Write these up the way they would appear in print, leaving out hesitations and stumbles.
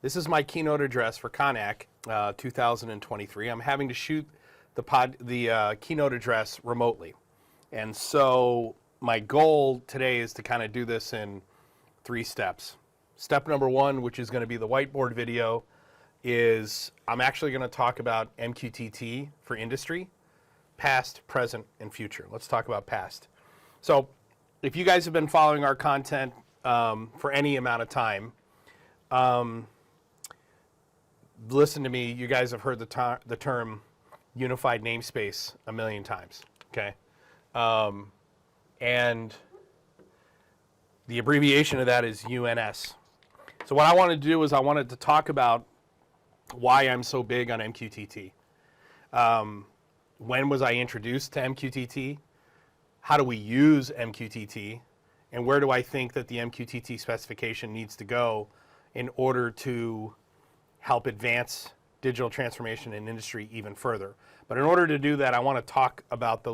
This is my keynote address for CONAC 2023. I'm having to shoot the keynote address remotely. And so my goal today is to kind of do this in 3 steps. Step number 1, which is going to be the whiteboard video, is I'm actually going to talk about MQTT for industry, past, present, and future. Let's talk about past. So if you guys have been following our content for any amount of time, listen to me, you guys have heard the term Unified Namespace a million times, okay? And the abbreviation of that is UNS. So what I wanted to do is I wanted to talk about why I'm so big on MQTT. When was I introduced to MQTT? How do we use MQTT? And where do I think that the MQTT specification needs to go in order to help advance digital transformation in industry even further? But in order to do that, I want to talk about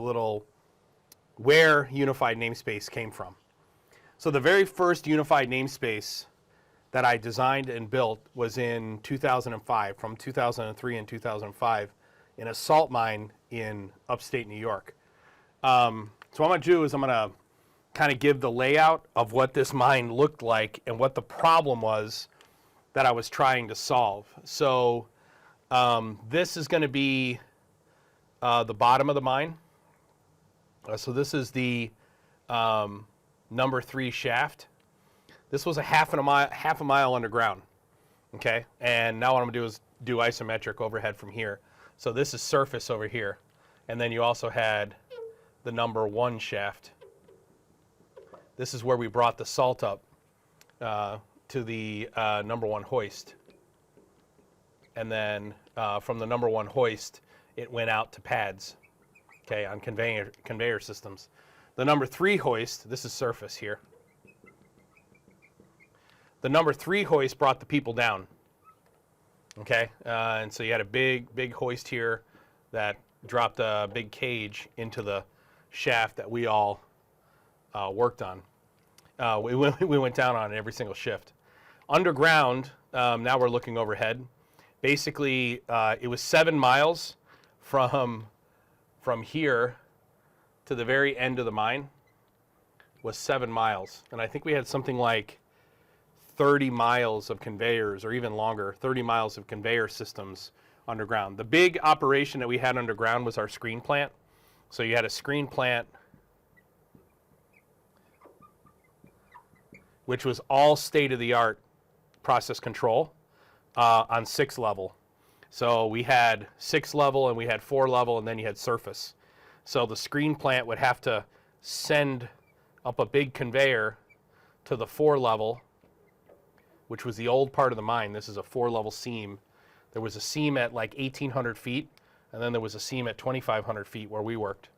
where Unified Namespace came from. So the very first Unified Namespace that I designed and built was in 2005, from 2003 and 2005, in a salt mine in upstate New York. So what I'm going to do is I'm going to kind of give the layout of what this mine looked like and what the problem was that I was trying to solve. So this is going to be the bottom of the mine. So this is the number 3 shaft. This was a half a mile underground, okay? And now what I'm gonna do is do isometric overhead from here. So this is surface over here. And then you also had the number 1 shaft. This is where we brought the salt up to the number 1 hoist. And then from the number 1 hoist, it went out to pads, okay, on conveyor systems. The number 3 hoist, this is surface here. The number 3 hoist brought the people down, okay? And so you had a big hoist here that dropped a big cage into the shaft that we all worked on. We went down on every single shift. Underground, now we're looking overhead. Basically, it was 7 miles from here to the very end of the mine was 7 miles. And I think we had something like 30 miles of conveyors, or even longer, 30 miles of conveyor systems underground. The big operation that we had underground was our screen plant. So you had a screen plant, which was all state-of-the-art process control on 6 level. So we had 6 level, and we had 4 level, and then you had surface. So the screen plant would have to send up a big conveyor to the 4 level, which was the old part of the mine. This is a 4-level seam. There was a seam at like 1,800 feet, and then there was a seam at 2,500 feet where we worked.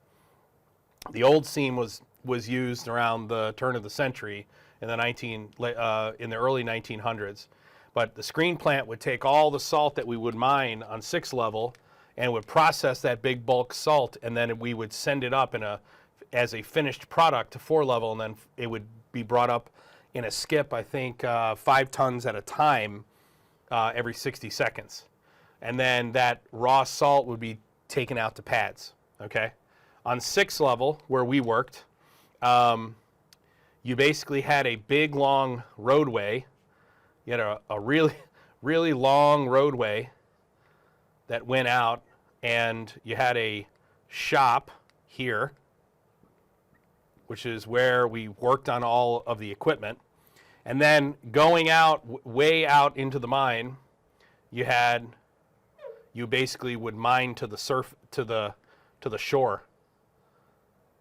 The old seam was used around the turn of the century in the early 1900s. But the screen plant would take all the salt that we would mine on 6 level and would process that big bulk salt, and then we would send it up as a finished product to 4 level, and then it would be brought up in a skip, I think 5 tons at a time every 60 seconds. And then that raw salt would be taken out to pads, okay? On 6 level, where we worked, you basically had a big, long roadway. You had a really, really long roadway that went out, and you had a shop here, which is where we worked on all of the equipment. And then going out, way out into the mine, you basically would mine to the shore.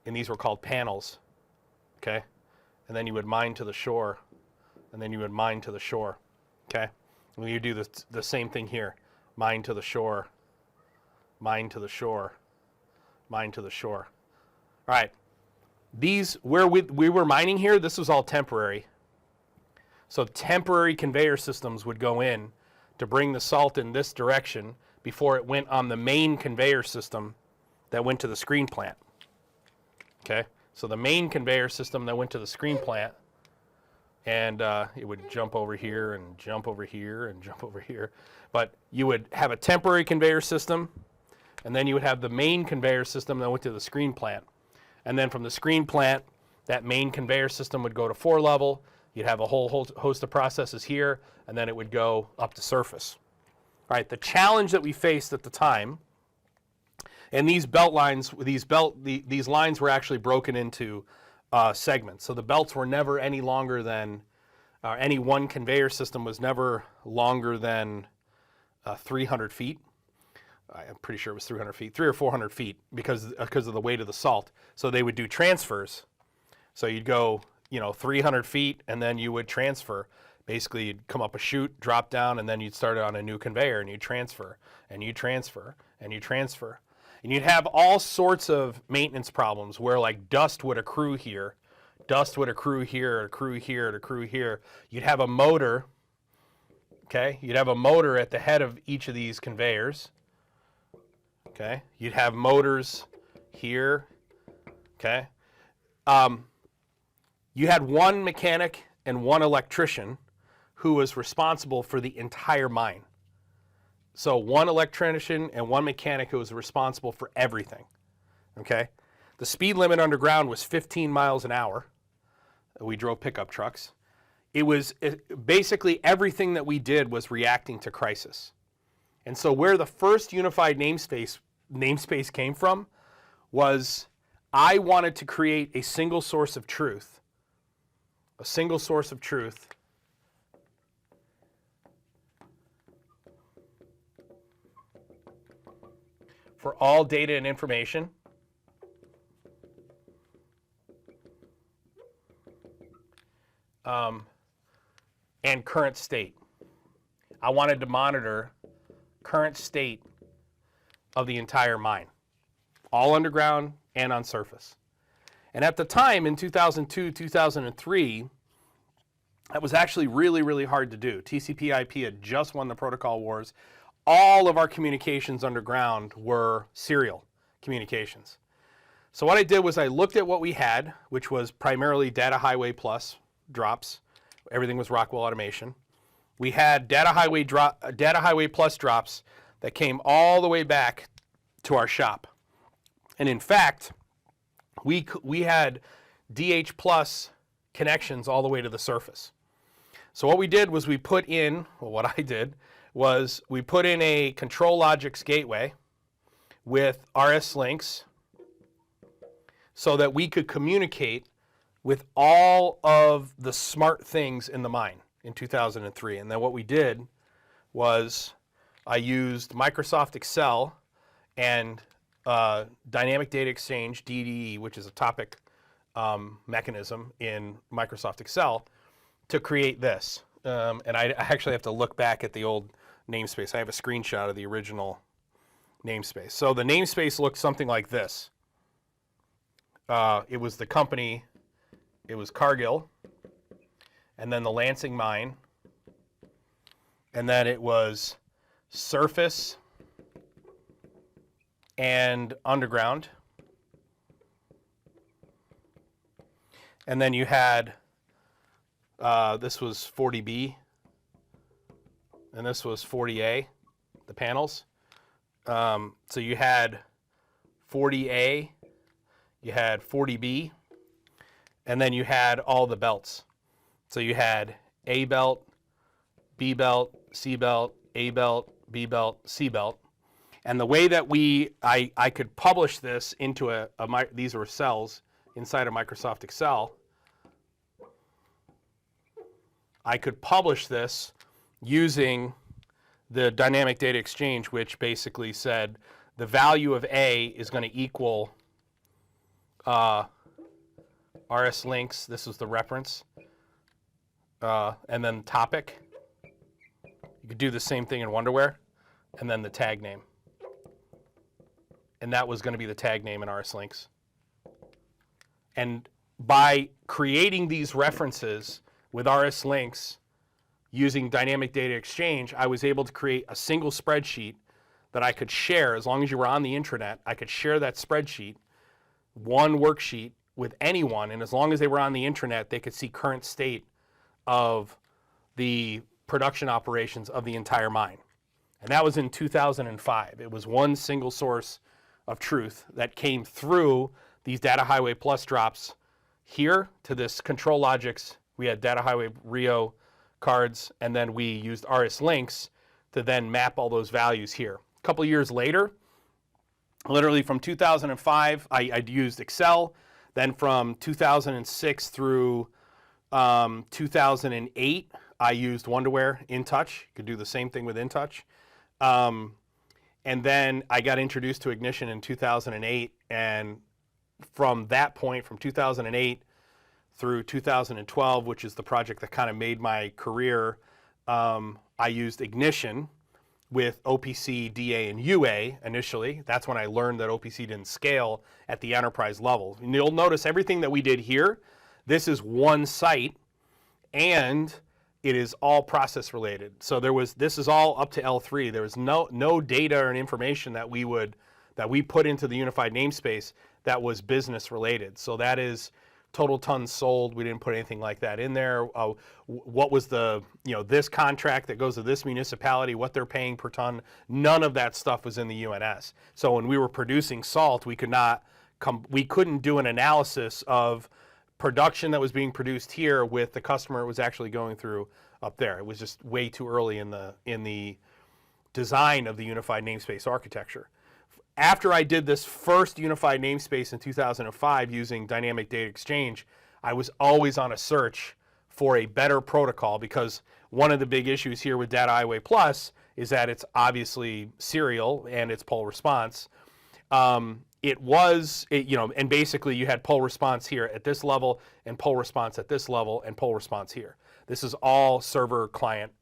And these were called panels, okay? And then you would mine to the shore, and then you would mine to the shore, okay? And you do the same thing here. Mine to the shore, mine to the shore, mine to the shore. All right. Where we were mining here, this was all temporary. So temporary conveyor systems would go in to bring the salt in this direction before it went on the main conveyor system that went to the screen plant. Okay? So the main conveyor system that went to the screen plant and it would jump over here and jump over here and jump over here. But you would have a temporary conveyor system, and then you would have the main conveyor system that went to the screen plant. And then from the screen plant, that main conveyor system would go to 4 level. You'd have a whole host of processes here, and then it would go up to surface. All right, the challenge that we faced at the time, and these belt lines, these lines were actually broken into segments. So the belts were never any longer than, any one conveyor system was never longer than 300 feet. I'm pretty sure it was 300 feet, 300 or 400 feet because of the weight of the salt. So they would do transfers. So you'd go, 300 feet, and then you would transfer. Basically, you'd come up a chute, drop down, and then you'd start on a new conveyor, and you'd transfer, and you transfer, and you transfer. And you'd have all sorts of maintenance problems where, like, dust would accrue here, dust would accrue here, accrue here, accrue here. You'd have a motor, okay? You'd have a motor at the head of each of these conveyors, okay? You'd have motors here, okay? You had one mechanic and one electrician who was responsible for the entire mine. So one electrician and one mechanic who was responsible for everything, okay? The speed limit underground was 15 miles an hour. We drove pickup trucks. Basically everything that we did was reacting to crisis. And so where the first unified namespace came from was I wanted to create a single source of truth. A single source of truth for all data and information and current state. I wanted to monitor current state of the entire mine, all underground and on surface. And at the time, in 2002, 2003, that was actually really, really hard to do. TCP/IP had just won the protocol wars. All of our communications underground were serial communications. So what I did was I looked at what we had, which was primarily Data Highway Plus drops. Everything was Rockwell Automation. We had Data Highway Plus drops that came all the way back to our shop. And in fact, we had DH Plus connections all the way to the surface. So what we did was we put in a control logics gateway with RS links so that we could communicate with all of the smart things in the mine in 2003. And then what we did was I used Microsoft Excel and Dynamic Data Exchange, DDE, which is a topic mechanism in Microsoft Excel, to create this. And I actually have to look back at the old namespace. I have a screenshot of the original namespace. So the namespace looked something like this. It was the company, it was Cargill, and then the Lansing mine, and then it was surface and underground. And then you had, this was 40B, and this was 40A, the panels. So you had 40A, you had 40B, and then you had all the belts. So you had A belt, B belt, C belt, A belt, B belt, C belt. And the way that I could publish this into these were cells inside of Microsoft Excel. I could publish this using the Dynamic Data Exchange, which basically said the value of A is going to equal RS links. This was the reference. And then topic. You could do the same thing in Wonderware. And then the tag name. And that was going to be the tag name in RS links. And by creating these references with RS links using Dynamic Data Exchange, I was able to create a single spreadsheet that I could share. As long as you were on the intranet, I could share that spreadsheet, one worksheet, with anyone, and as long as they were on the intranet, they could see current state of the production operations of the entire mine. And that was in 2005. It was one single source of truth that came through these Data Highway Plus drops here to this Control Logics. We had Data Highway Rio cards, and then we used RS links to then map all those values here. A couple years later, literally from 2005, I used Excel. Then from 2006 through 2008, I used Wonderware InTouch. You could do the same thing with InTouch. And then I got introduced to Ignition in 2008. And from that point, from 2008 through 2012, which is the project that kind of made my career, I used Ignition with OPC, DA, and UA initially. That's when I learned that OPC didn't scale at the enterprise level. And you'll notice everything that we did here, this is one site, and it is all process related. So this is all up to L3. There was no data or information that we put into the unified namespace that was business related. So that is total tons sold. We didn't put anything like that in there. What was the, this contract that goes to this municipality, what they're paying per ton, none of that stuff was in the UNS. So when we were producing salt, we couldn't do an analysis of production that was being produced here with the customer it was actually going through up there. It was just way too early in the design of the unified namespace architecture. After I did this first unified namespace in 2005 using dynamic data exchange, I was always on a search for a better protocol, because one of the big issues here with Data Highway Plus is that it's obviously serial and it's poll response. And basically you had poll response here at this level and poll response at this level and poll response here. This is all server client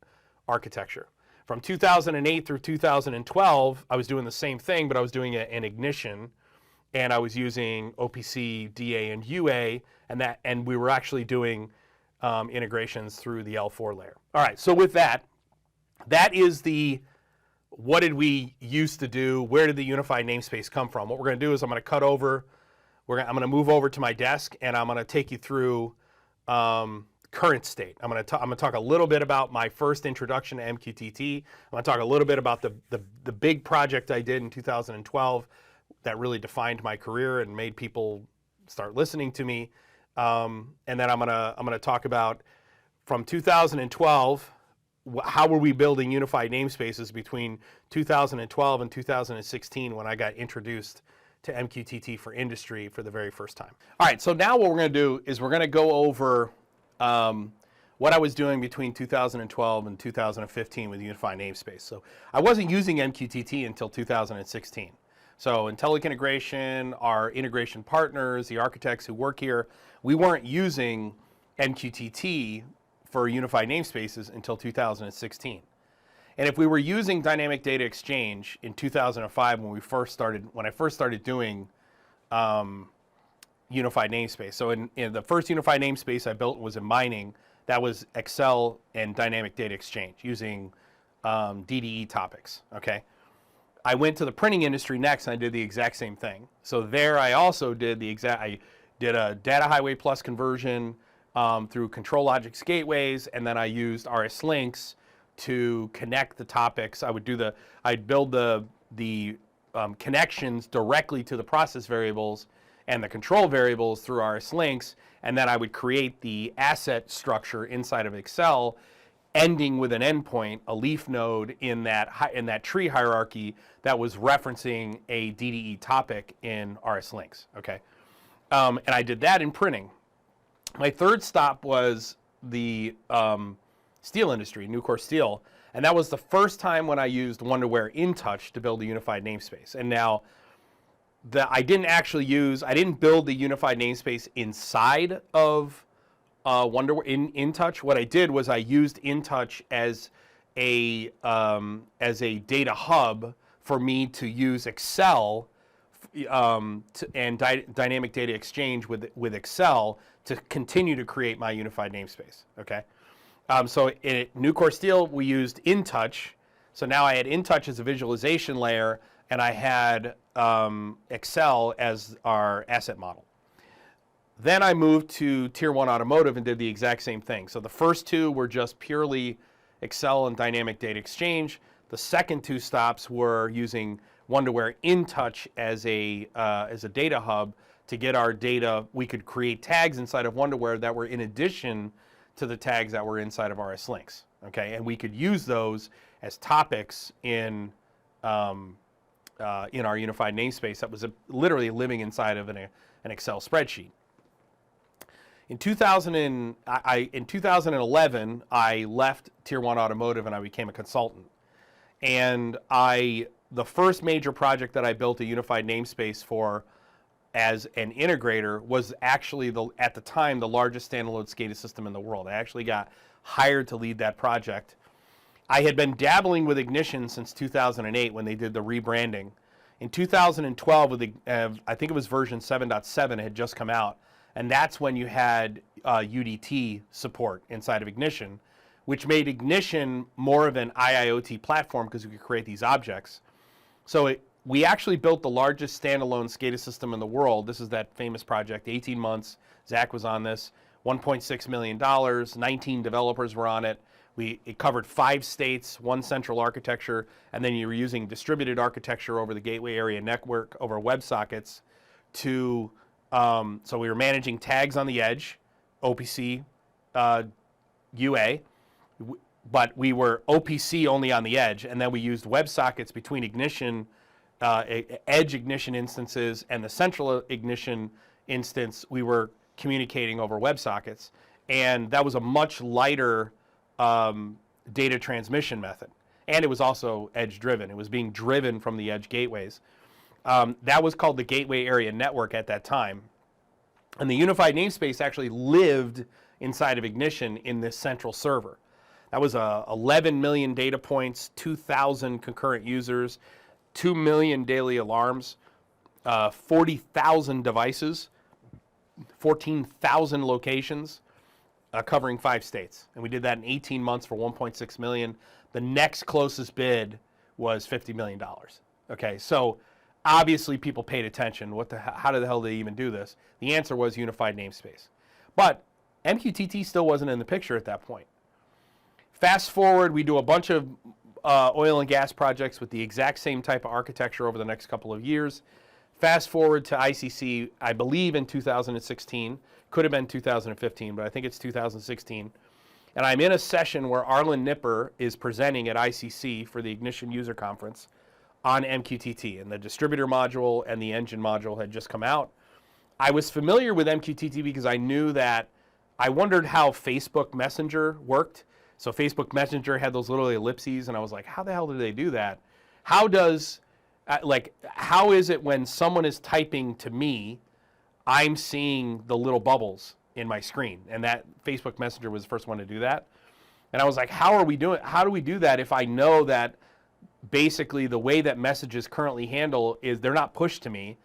architecture. From 2008 through 2012, I was doing the same thing, but I was doing it in Ignition, and I was using OPC, DA, and UA, and we were actually doing integrations through the L4 layer. All right, so with that is what did we used to do? Where did the unified namespace come from? What we're going to do is I'm going to cut over. I'm going to move over to my desk, and I'm going to take you through current state. I'm going to talk a little bit about my first introduction to MQTT. I'm going to talk a little bit about the big project I did in 2012 that really defined my career and made people start listening to me. And then I'm going to talk about from 2012. How were we building unified namespaces between 2012 and 2016 when I got introduced to MQTT for industry for the very first time? All right, so now what we're going to do is we're going to go over what I was doing between 2012 and 2015 with unified namespace. So I wasn't using MQTT until 2016. So IntelliC Integration, our integration partners, the architects who work here, we weren't using MQTT for unified namespaces until 2016. And if we were using dynamic data exchange in 2005 when I first started doing unified namespace. So in the first unified namespace I built was in mining. That was Excel and dynamic data exchange using DDE topics. Okay. I went to the printing industry next and I did the exact same thing. So there I also did I did a Data Highway Plus conversion through Control Logics gateways, and then I used RS links to connect the topics. I'd build the connections directly to the process variables and the control variables through RS links, and then I would create the asset structure inside of Excel, ending with an endpoint, a leaf node in that tree hierarchy that was referencing a DDE topic in RS links. Okay, and I did that in printing. My third stop was the steel industry, Nucor Steel, and that was the first time when I used Wonderware InTouch to build a unified namespace. And now I didn't build the unified namespace inside of Wonderware InTouch. What I did was I used InTouch as a data hub for me to use Excel and dynamic data exchange with Excel to continue to create my unified namespace. Okay, so at Nucor Steel we used InTouch. So now I had InTouch as a visualization layer, and I had Excel as our asset model. Then I moved to Tier 1 Automotive and did the exact same thing. So the first two were just purely Excel and dynamic data exchange. The second two stops were using Wonderware InTouch as a data hub to get our data. We could create tags inside of Wonderware that were in addition to the tags that were inside of RS Links. Okay, and we could use those as topics in our unified namespace that was literally living inside of an Excel spreadsheet. In 2011, I left Tier 1 Automotive and I became a consultant. And the first major project that I built a unified namespace for as an integrator was actually, at the time, the largest standalone SCADA system in the world. I actually got hired to lead that project. I had been dabbling with Ignition since 2008 when they did the rebranding. In 2012, with I think it was version 7.7 had just come out. And that's when you had UDT support inside of Ignition, which made Ignition more of an IIoT platform because we could create these objects. So we actually built the largest standalone SCADA system in the world. This is that famous project, 18 months. Zach was on this, $1.6 million, 19 developers were on it. It covered 5 states, 1 central architecture, and then you were using distributed architecture over the gateway area network, over WebSockets to... so we were managing tags on the edge, OPC UA, but we were OPC only on the edge, and then we used WebSockets between Ignition, edge Ignition instances, and the central Ignition instance. We were communicating over WebSockets, and that was a much lighter data transmission method. And it was also edge-driven. It was being driven from the edge gateways. That was called the Gateway Area Network at that time. And the unified namespace actually lived inside of Ignition in this central server. That was 11 million data points, 2,000 concurrent users, 2 million daily alarms, 40,000 devices, 14,000 locations, covering 5 states. And we did that in 18 months for 1.6 million. The next closest bid was $50 million. Okay, so obviously people paid attention. How the hell did they even do this? The answer was unified namespace. But MQTT still wasn't in the picture at that point. Fast forward, we do a bunch of oil and gas projects with the exact same type of architecture over the next couple of years. Fast forward to ICC, I believe in 2016. Could have been 2015, but I think it's 2016. And I'm in a session where Arlen Nipper is presenting at ICC for the Ignition User Conference on MQTT, and the distributor module and the engine module had just come out. I was familiar with MQTT because I knew that I wondered how Facebook Messenger worked. So Facebook Messenger had those little ellipses, and I was like, how the hell did they do that? How is it when someone is typing to me, I'm seeing the little bubbles in my screen? And that Facebook Messenger was the first one to do that. And I was like, how do we do that if I know that basically the way that messages currently handle is they're not pushed to me.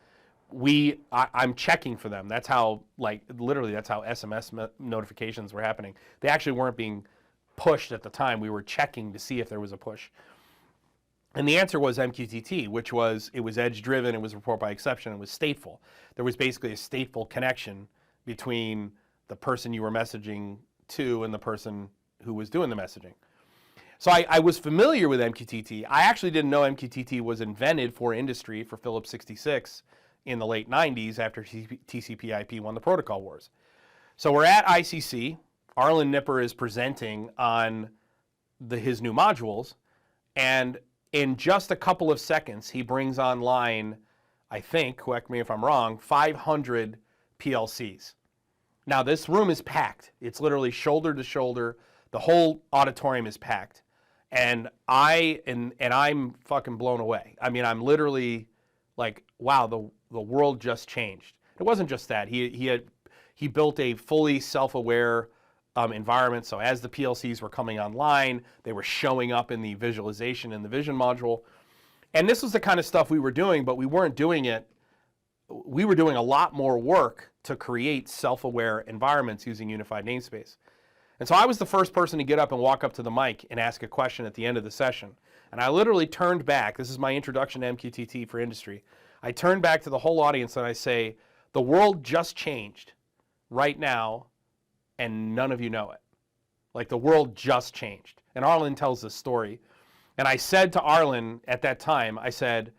I'm checking for them. That's how, literally that's how SMS notifications were happening. They actually weren't being pushed at the time. We were checking to see if there was a push. And the answer was MQTT, which was, it was edge driven, it was report by exception, it was stateful. There was basically a stateful connection between the person you were messaging to and the person who was doing the messaging. So I was familiar with MQTT. I actually didn't know MQTT was invented for industry for Phillips 66 in the late 90s after TCP/IP won the protocol wars. So we're at ICC. Arlen Nipper is presenting on his new modules, and in just a couple of seconds, he brings online, I think, correct me if I'm wrong, 500 PLCs. Now this room is packed. It's literally shoulder to shoulder. The whole auditorium is packed. And I'm fucking blown away. I mean, I'm literally like, wow, the world just changed. It wasn't just that. He built a fully self-aware environment. So as the PLCs were coming online, they were showing up in the visualization in the vision module. And this was the kind of stuff we were doing, but we weren't doing it. We were doing a lot more work to create self-aware environments using unified namespace. And so I was the first person to get up and walk up to the mic and ask a question at the end of the session. And I literally turned back. This is my introduction to MQTT for industry. I turned back to the whole audience and I say, the world just changed. right now, and none of you know it. Like, the world just changed. And Arlen tells this story. And I said to Arlen at that time, I said,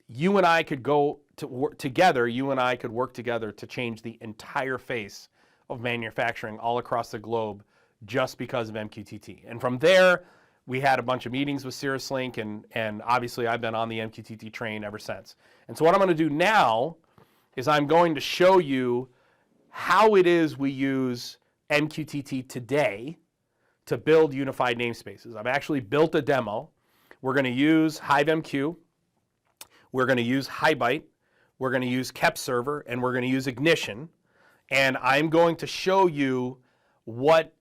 you and I could go to work together, you and I could work together to change the entire face of manufacturing all across the globe just because of MQTT. And from there, we had a bunch of meetings with Cirrus Link, and obviously I've been on the MQTT train ever since. And so what I'm going to do now is I'm going to show you how it is we use MQTT today to build unified namespaces. I've actually built a demo. We're going to use HiveMQ. We're going to use HiByte. We're going to use KEP Server, and we're going to use Ignition. And I'm going to show you what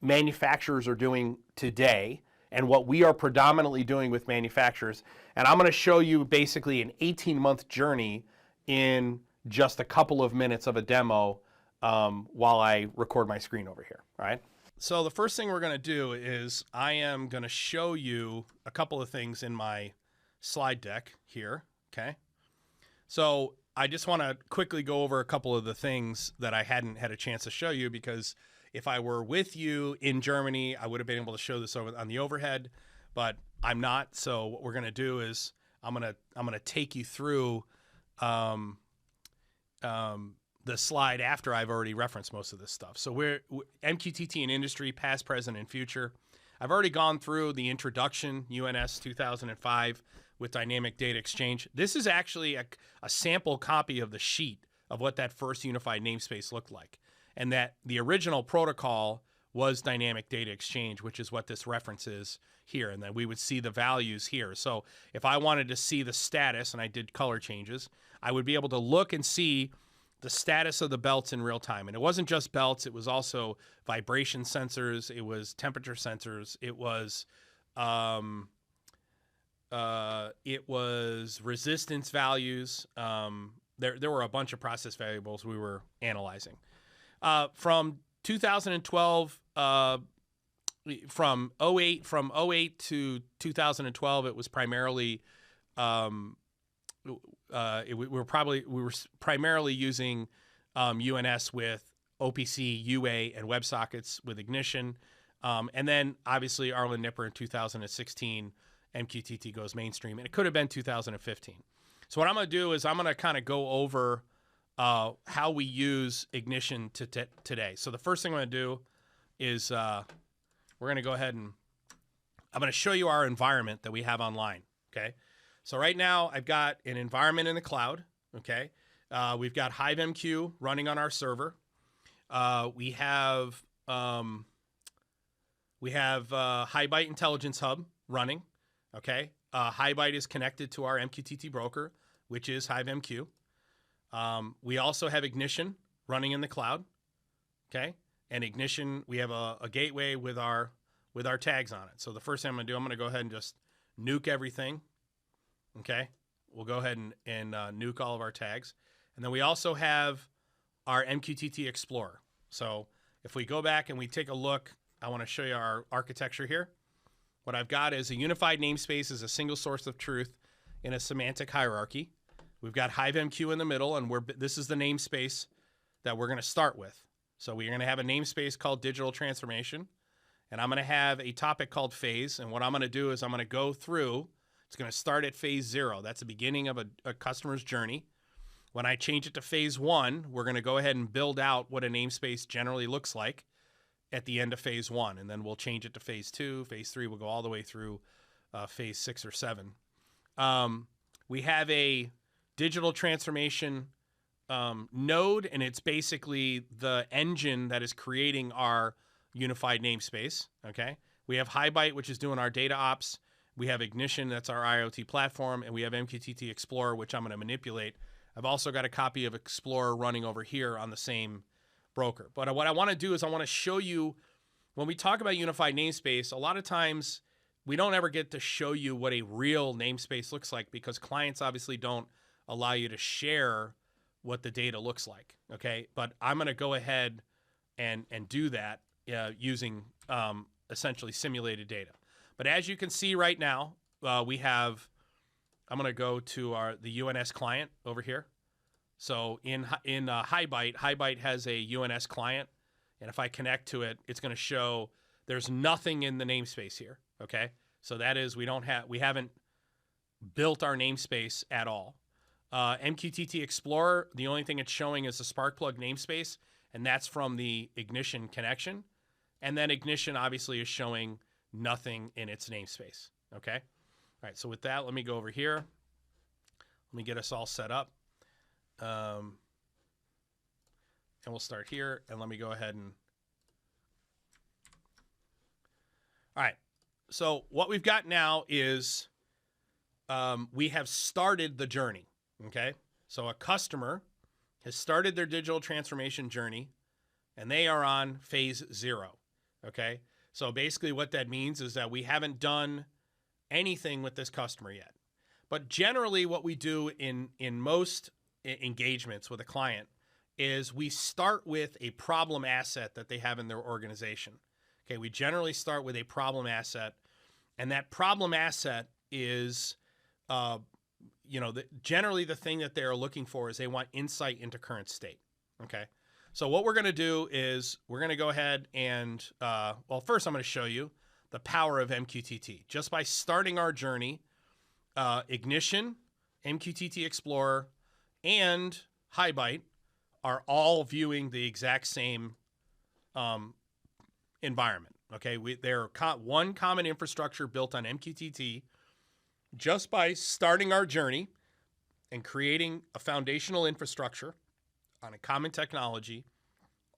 manufacturers are doing today and what we are predominantly doing with manufacturers. And I'm going to show you basically an 18-month journey in just a couple of minutes of a demo while I record my screen over here, all right? So the first thing we're going to do is I am going to show you a couple of things in my slide deck here, okay? So I just want to quickly go over a couple of the things that I hadn't had a chance to show you, because if I were with you in Germany, I would have been able to show this over on the overhead, but I'm not. So what we're going to do is I'm going to take you through the slide after I've already referenced most of this stuff. So we're MQTT in industry, past, present, and future. I've already gone through the introduction, UNS 2005, with Dynamic Data Exchange. This is actually a sample copy of the sheet of what that first unified namespace looked like. And that the original protocol was Dynamic Data Exchange, which is what this reference is here. And then we would see the values here. So if I wanted to see the status, and I did color changes, I would be able to look and see the status of the belts in real time. And it wasn't just belts, it was also vibration sensors, it was temperature sensors, it was resistance values. There were a bunch of process variables we were analyzing. From 2012, from 08 to 2012, it was primarily we were primarily using UNS with OPC, UA, and WebSockets with Ignition. And then obviously Arlen Nipper in 2016, MQTT goes mainstream, and it could have been 2015. So what I'm going to do is I'm going to kind of go over how we use Ignition today. So the first thing I'm going to do is we're going to go ahead and I'm going to show you our environment that we have online, okay? So right now I've got an environment in the cloud, okay? We've got HiveMQ running on our server. We have HiByte Intelligence Hub running, okay? HiByte is connected to our MQTT broker, which is HiveMQ. We also have Ignition running in the cloud, okay? And Ignition, we have a gateway with our tags on it. So the first thing I'm going to do, I'm going to go ahead and just nuke everything, okay? We'll go ahead and nuke all of our tags. And then we also have our MQTT Explorer. So if we go back and we take a look, I want to show you our architecture here. What I've got is a unified namespace as a single source of truth in a semantic hierarchy. We've got HiveMQ in the middle, and this is the namespace that we're going to start with. So we're going to have a namespace called Digital Transformation, and I'm going to have a topic called Phase. And what I'm going to do is I'm going to go through. It's going to start at Phase 0. That's the beginning of a customer's journey. When I change it to Phase 1, we're going to go ahead and build out what a namespace generally looks like at the end of Phase 1. And then we'll change it to Phase 2. Phase 3 will go all the way through Phase 6 or 7. We have a digital transformation node, and it's basically the engine that is creating our unified namespace, okay? We have HiByte, which is doing our data ops. We have Ignition, that's our IoT platform, and we have MQTT Explorer, which I'm going to manipulate. I've also got a copy of Explorer running over here on the same broker. But what I want to do is I want to show you, when we talk about unified namespace, a lot of times we don't ever get to show you what a real namespace looks like, because clients obviously don't allow you to share what the data looks like, okay? But I'm going to go ahead and do that using essentially simulated data. But as you can see right now, we have, I'm going to go to the UNS client over here. So in HiByte has a UNS client, and if I connect to it, it's going to show there's nothing in the namespace here. Okay, so that is we haven't built our namespace at all. MQTT Explorer, the only thing it's showing is the Sparkplug namespace, and that's from the Ignition connection. And then Ignition obviously is showing nothing in its namespace. Okay, all right. So with that, let me go over here. Let me get us all set up. And we'll start here, and let me go ahead and... All right, so what we've got now is we have started the journey, okay? So a customer has started their digital transformation journey, and they are on phase 0, okay? So basically what that means is that we haven't done anything with this customer yet. But generally what we do in most engagements with a client is we start with a problem asset that they have in their organization. Okay, we generally start with a problem asset, and that problem asset is, generally the thing that they're looking for is they want insight into current state. Okay, so what we're going to do is we're going to go ahead and, first I'm going to show you the power of MQTT. Just by starting our journey, Ignition, MQTT Explorer, and HiByte are all viewing the exact same environment. Okay, they're one common infrastructure built on MQTT. Just by starting our journey and creating a foundational infrastructure on a common technology,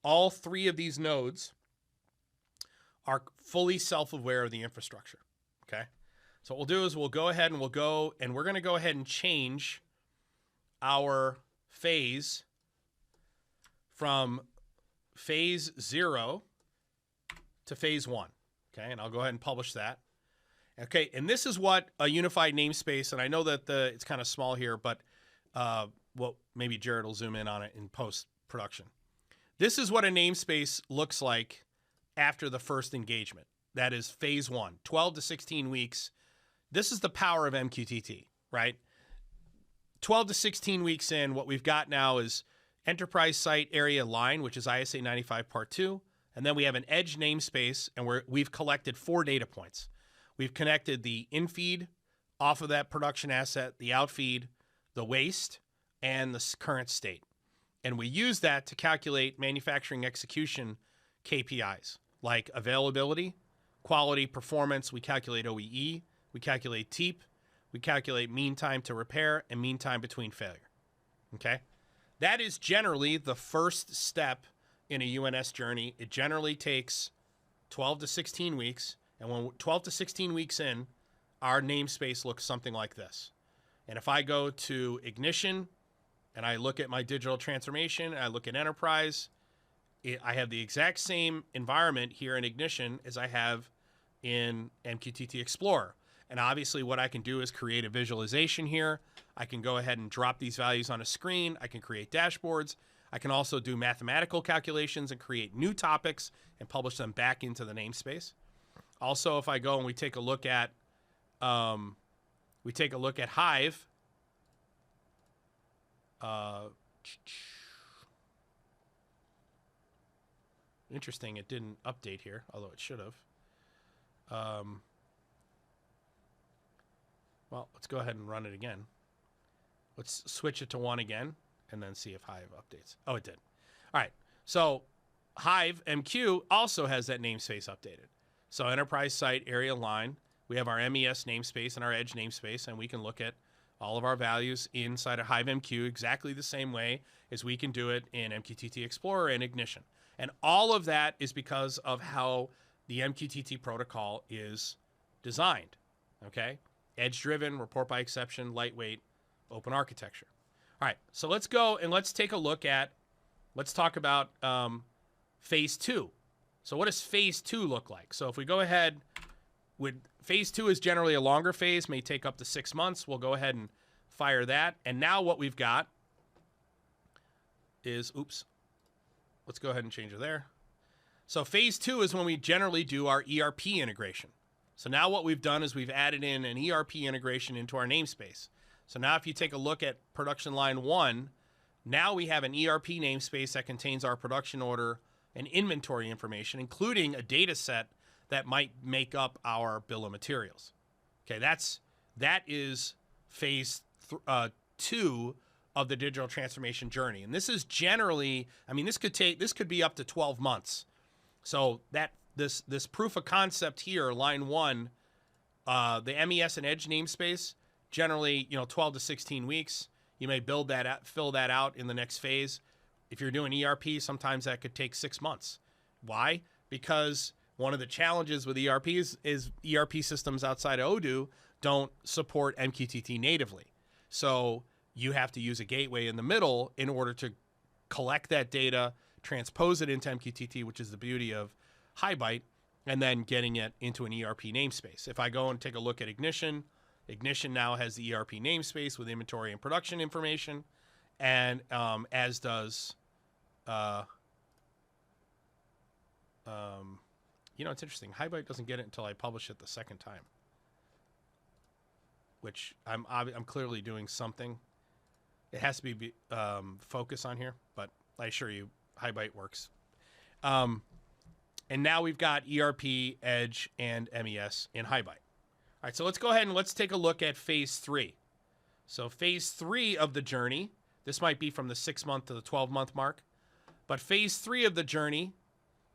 all 3 of these nodes are fully self-aware of the infrastructure. Okay, so what we'll do is we'll go ahead and we're going to go ahead and change our phase from phase 0 to phase 1. Okay, and I'll go ahead and publish that. Okay, and this is what a unified namespace, and I know that it's kind of small here, but maybe Jared will zoom in on it in post-production. This is what a namespace looks like after the first engagement. That is phase 1, 12 to 16 weeks. This is the power of MQTT, right? 12 to 16 weeks in, what we've got now is enterprise site area line, which is ISA 95 part 2. And then we have an edge namespace, and we've collected 4 data points. We've connected the infeed off of that production asset, the outfeed, the waste, and the current state. And we use that to calculate manufacturing execution KPIs like availability, quality, performance. We calculate OEE, we calculate TEEP, we calculate mean time to repair, and mean time between failure. Okay? That is generally the first step in a UNS journey. It generally takes 12 to 16 weeks. And when 12 to 16 weeks in, our namespace looks something like this. And if I go to Ignition and I look at my digital transformation, I look at enterprise, I have the exact same environment here in Ignition as I have in MQTT Explorer. And obviously what I can do is create a visualization here. I can go ahead and drop these values on a screen. I can create dashboards. I can also do mathematical calculations and create new topics and publish them back into the namespace. Also, if I go and we take a look at Hive, interesting, it didn't update here, although it should have. Well, let's go ahead and run it again. Let's switch it to 1 again and then see if Hive updates. Oh, it did. All right. So Hive MQ also has that namespace updated. So enterprise site area line, we have our MES namespace and our edge namespace, and we can look at all of our values inside of Hive MQ exactly the same way as we can do it in MQTT Explorer and Ignition. And all of that is because of how the MQTT protocol is designed. Okay? Edge-driven, report by exception, lightweight, open architecture. All right, so let's go and let's take a look at, let's talk about phase 2. So what does phase 2 look like? So if we go ahead with phase 2 is generally a longer phase, may take up to 6 months. We'll go ahead and fire that. And now what we've got is, let's go ahead and change it there. So phase 2 is when we generally do our ERP integration. So now what we've done is we've added in an ERP integration into our namespace. So now if you take a look at production line 1, Now we have an ERP namespace that contains our production order and inventory information, including a data set that might make up our bill of materials. Okay, that is phase 2 of the digital transformation journey. And this is generally, I mean, this could be up to 12 months. So that this proof of concept here, line 1, the MES and Edge namespace, generally, 12 to 16 weeks. You may fill that out in the next phase. If you're doing ERP, sometimes that could take 6 months. Why? Because one of the challenges with ERPs is ERP systems outside of Odoo don't support MQTT natively. So you have to use a gateway in the middle in order to collect that data, transpose it into MQTT, which is the beauty of HiByte, and then getting it into an ERP namespace. If I go and take a look at Ignition, Ignition now has the ERP namespace with inventory and production information, and as does, it's interesting. HiByte doesn't get it until I publish it the second time, which I'm clearly doing something. It has to be focus on here, but I assure you, HiByte works. And now we've got ERP, Edge, and MES in HiByte. All right, so let's go ahead and let's take a look at phase 3. So phase 3 of the journey, this might be from the 6-month to the 12-month mark, but phase 3 of the journey,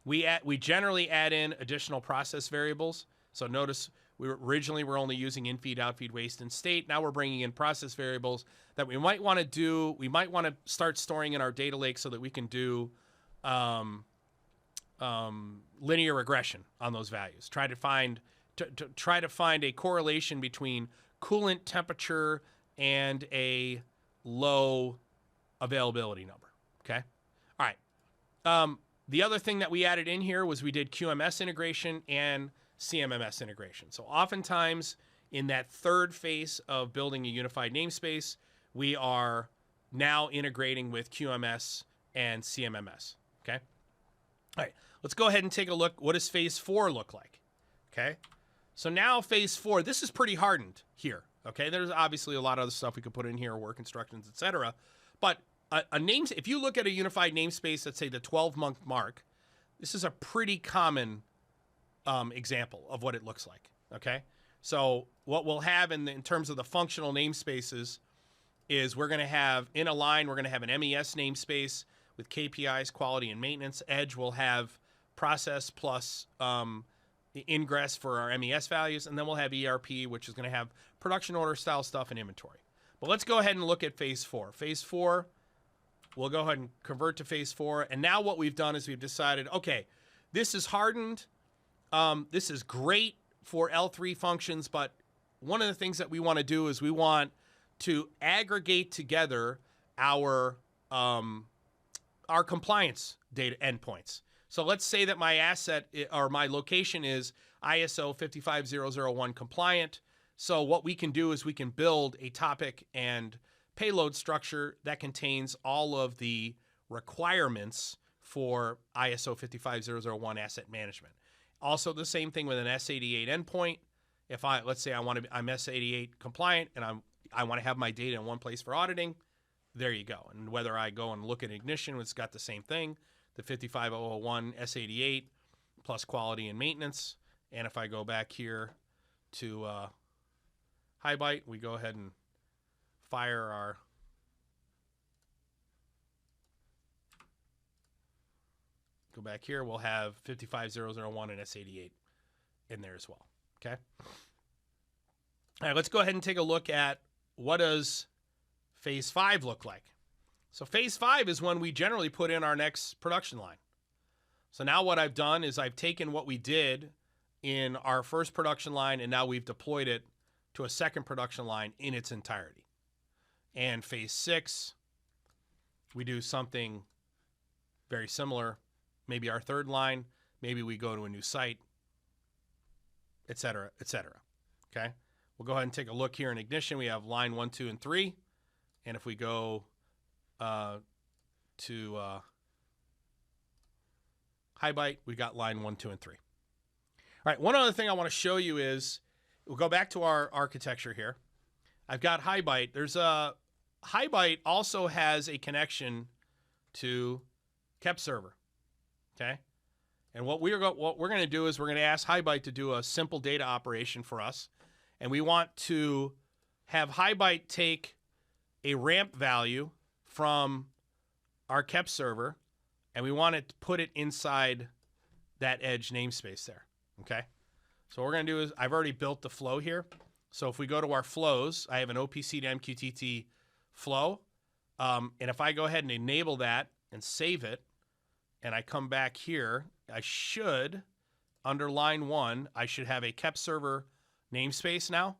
we generally add in additional process variables. So notice originally we're only using infeed, outfeed, waste, and state. Now we're bringing in process variables that we might want to do. We might want to start storing in our data lake so that we can do linear regression on those values. Try to find a correlation between coolant temperature and a low availability number. Okay. All right. The other thing that we added in here was we did QMS integration and CMMS integration. So oftentimes in that third phase of building a unified namespace, we are now integrating with QMS and CMMS. Okay. All right. Let's go ahead and take a look. What does phase 4 look like? Okay. So now phase 4, this is pretty hardened here. Okay. There's obviously a lot of other stuff we could put in here, work instructions, etc. But if you look at a unified namespace, let's say the 12-month mark, this is a pretty common example of what it looks like. Okay. So what we'll have in terms of the functional namespaces is we're going to have in a line, we're going to have an MES namespace with KPIs, quality, and maintenance. Edge will have process plus the ingress for our MES values, and then we'll have ERP, which is going to have production order style stuff and inventory. But let's go ahead and look at phase 4. Phase 4, we'll go ahead and convert to phase 4. And now what we've done is we've decided, okay, this is hardened. This is great for L3 functions, but one of the things that we want to do is we want to aggregate together our compliance data endpoints. So let's say that my asset or my location is ISO 55001 compliant. So what we can do is we can build a topic and payload structure that contains all of the requirements for ISO 55001 asset management. Also the same thing with an S88 endpoint. If let's say I'm S88 compliant and I want to have my data in one place for auditing, there you go. And whether I go and look at Ignition, it's got the same thing, the 55001 S88 plus quality and maintenance. And if I go back here to HiByte, we go ahead and fire our go back here, we'll have 55001 and S88 in there as well. Okay. All right, let's go ahead and take a look at what does phase 5 look like. So phase 5 is when we generally put in our next production line. So now what I've done is I've taken what we did in our first production line and now we've deployed it to a second production line in its entirety. And phase 6, we do something very similar. Maybe our third line, maybe we go to a new site, et cetera, et cetera. Okay. We'll go ahead and take a look here in Ignition. We have line 1, 2, and 3. And if we go to HiByte, we got line 1, 2, and 3. All right. One other thing I want to show you is we'll go back to our architecture here. I've got HiByte. There's HiByte also has a connection to KEP server. Okay. And what we're going to do is we're going to ask HiByte to do a simple data operation for us. And we want to have HiByte take a ramp value from our KEP server, and we want to put it inside that edge namespace there. Okay. So what we're going to do is I've already built the flow here. So if we go to our flows, I have an OPC to MQTT flow. And if I go ahead and enable that and save it, and I come back here, I should, under line 1, I should have a KEP server namespace now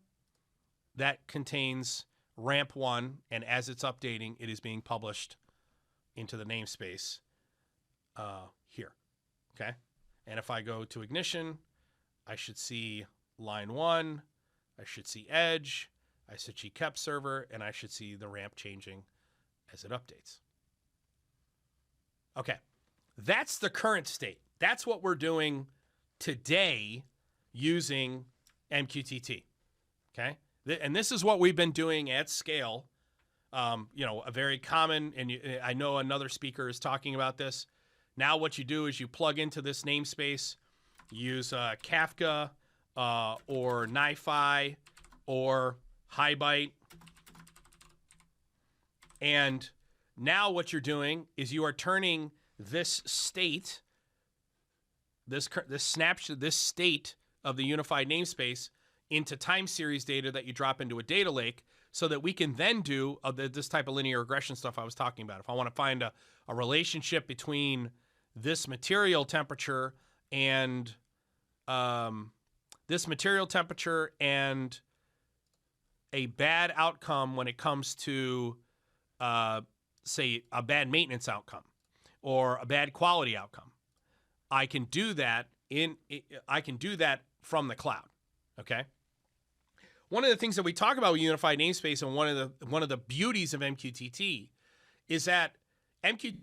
that contains ramp 1, and as it's updating, it is being published into the namespace here. Okay. And if I go to ignition, I should see line 1, I should see edge, I should see KEP server, and I should see the ramp changing as it updates. Okay, that's the current state. That's what we're doing today using MQTT. Okay, and this is what we've been doing at scale. You know, a very common, and I know another speaker is talking about this. Now what you do is you plug into this namespace, use Kafka or NiFi or HiByte. And now what you're doing is you are turning this state, this snapshot, this state of the unified namespace into time series data that you drop into a data lake, so that we can then do this type of linear regression stuff I was talking about. If I want to find a relationship between this material temperature and a bad outcome when it comes to, say, a bad maintenance outcome or a bad quality outcome, I can do that from the cloud. Okay. One of the things that we talk about with Unified Namespace, and one of the beauties of MQTT, is that MQTT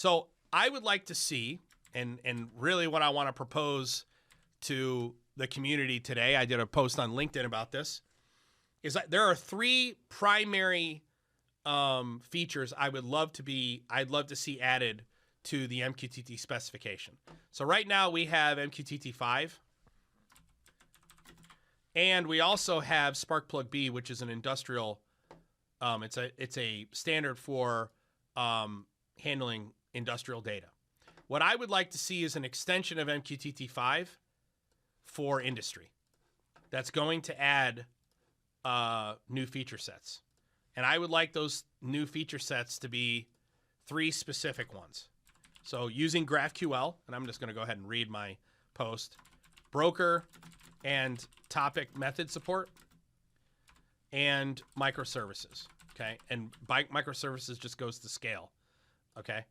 So I would like to see, and really what I want to propose to the community today, I did a post on LinkedIn about this, is that there are 3 primary features I'd love to see added to the MQTT specification. So right now we have MQTT 5, and we also have Sparkplug-B, which is an industrial, it's a standard for handling industrial data. What I would like to see is an extension of MQTT 5 for industry that's going to add new feature sets. And I would like those new feature sets to be 3 specific ones. So using GraphQL, and I'm just going to go ahead and read my post, broker and topic method support, and microservices. Okay. And microservices just goes to scale. Okay.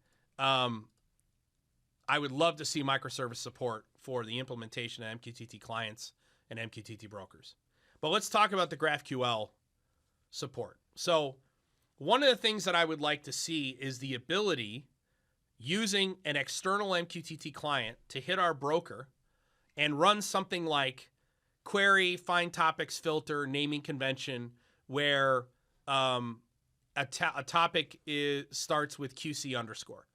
I would love to see microservice support for the implementation of MQTT clients and MQTT brokers. But let's talk about the GraphQL support. So one of the things that I would like to see is the ability, using an external MQTT client, to hit our broker and run something like query, find topics, filter, naming convention, where a topic starts with QC underscore.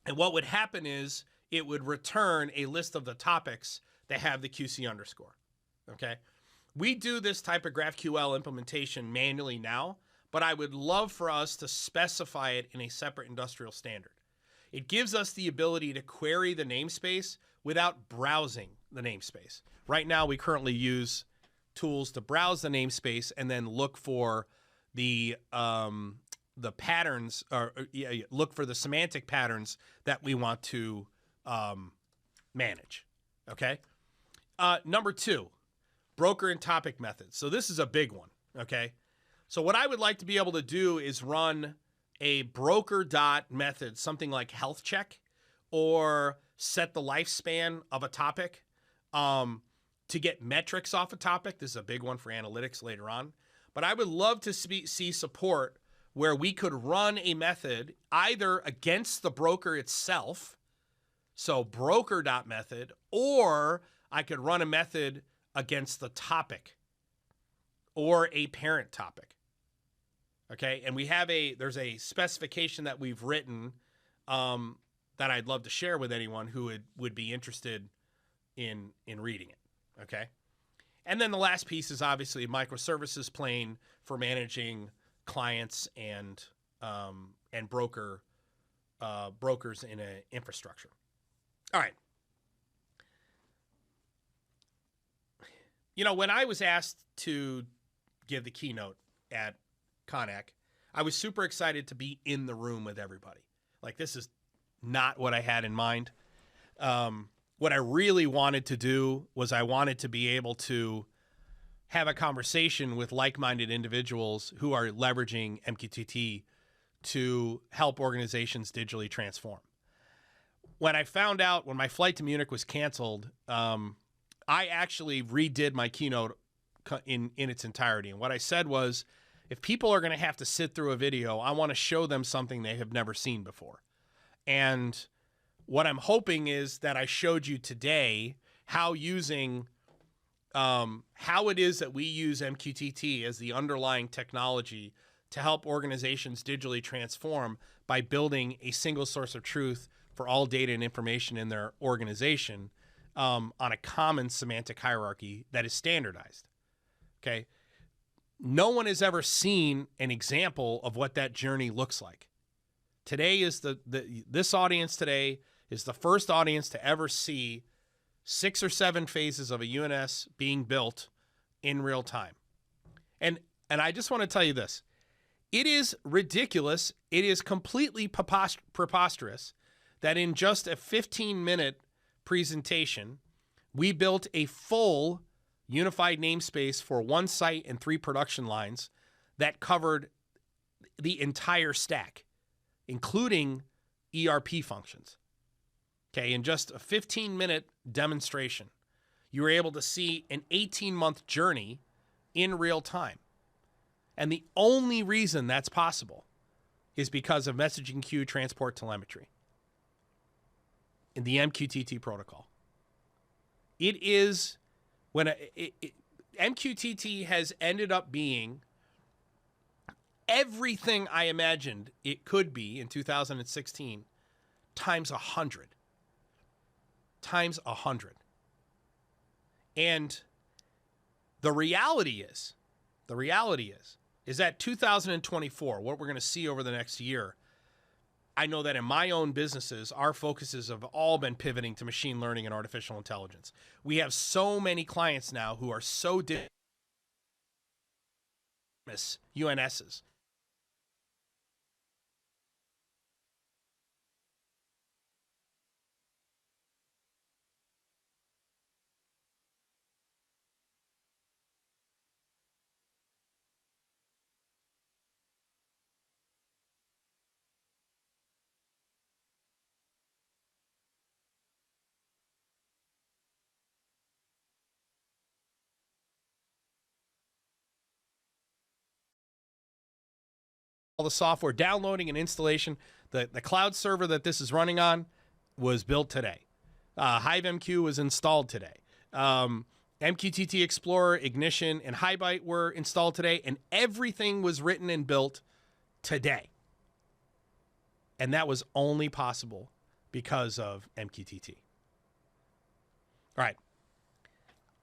And what would happen is it would return a list of the topics that have the QC underscore. Okay. We do this type of GraphQL implementation manually now, but I would love for us to specify it in a separate industrial standard. It gives us the ability to query the namespace without browsing the namespace. Right now, we currently use tools to browse the namespace and then look for the the patterns, or look for the semantic patterns that we want to manage. Okay. Number 2, broker and topic methods. So this is a big one. Okay. So what I would like to be able to do is run a broker dot method, something like health check, or set the lifespan of a topic to get metrics off a topic. This is a big one for analytics later on. But I would love to see support where we could run a method either against the broker itself, so broker.method, or I could run a method against the topic or a parent topic. Okay, and there's a specification that we've written that I'd love to share with anyone who would be interested in reading it. Okay, and then the last piece is obviously a microservices plane for managing clients and brokers in an infrastructure. All right. You know, when I was asked to give the keynote at Conac, I was super excited to be in the room with everybody. Like, this is not what I had in mind. What I really wanted to do was I wanted to be able to have a conversation with like-minded individuals who are leveraging MQTT to help organizations digitally transform. When I found out, when my flight to Munich was canceled, I actually redid my keynote in its entirety. And what I said was, if people are going to have to sit through a video, I want to show them something they have never seen before. And what I'm hoping is that I showed you today how it is that we use MQTT as the underlying technology to help organizations digitally transform by building a single source of truth for all data and information in their organization on a common semantic hierarchy that is standardized. Okay. No one has ever seen an example of what that journey looks like. Today is this audience today is the first audience to ever see 6 or 7 phases of a UNS being built in real time. And I just want to tell you this. It is ridiculous. It is completely preposterous that in just a 15-minute presentation, we built a full unified namespace for 1 site and 3 production lines that covered the entire stack, including ERP functions. Okay, in just a 15-minute demonstration, you were able to see an 18-month journey in real time. And the only reason that's possible is because of messaging queue transport telemetry in the MQTT protocol. It is MQTT has ended up being everything I imagined it could be in 2016 times 100. Times 100. And the reality is that 2024, what we're going to see over the next year, I know that in my own businesses, our focuses have all been pivoting to machine learning and artificial intelligence. We have so many clients now who are so UNSs. All the software downloading and installation, the cloud server that this is running on was built today. HiveMQ was installed today. MQTT Explorer, Ignition, and HighByte were installed today, and everything was written and built today. And that was only possible because of MQTT. All right.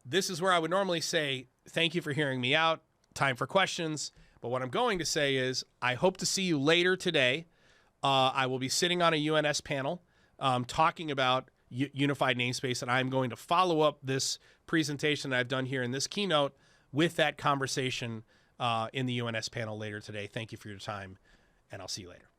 This is where I would normally say, thank you for hearing me out. Time for questions. But what I'm going to say is, I hope to see you later today. I will be sitting on a UNS panel talking about Unified Namespace, and I'm going to follow up this presentation that I've done here in this keynote with that conversation in the UNS panel later today. Thank you for your time, and I'll see you later.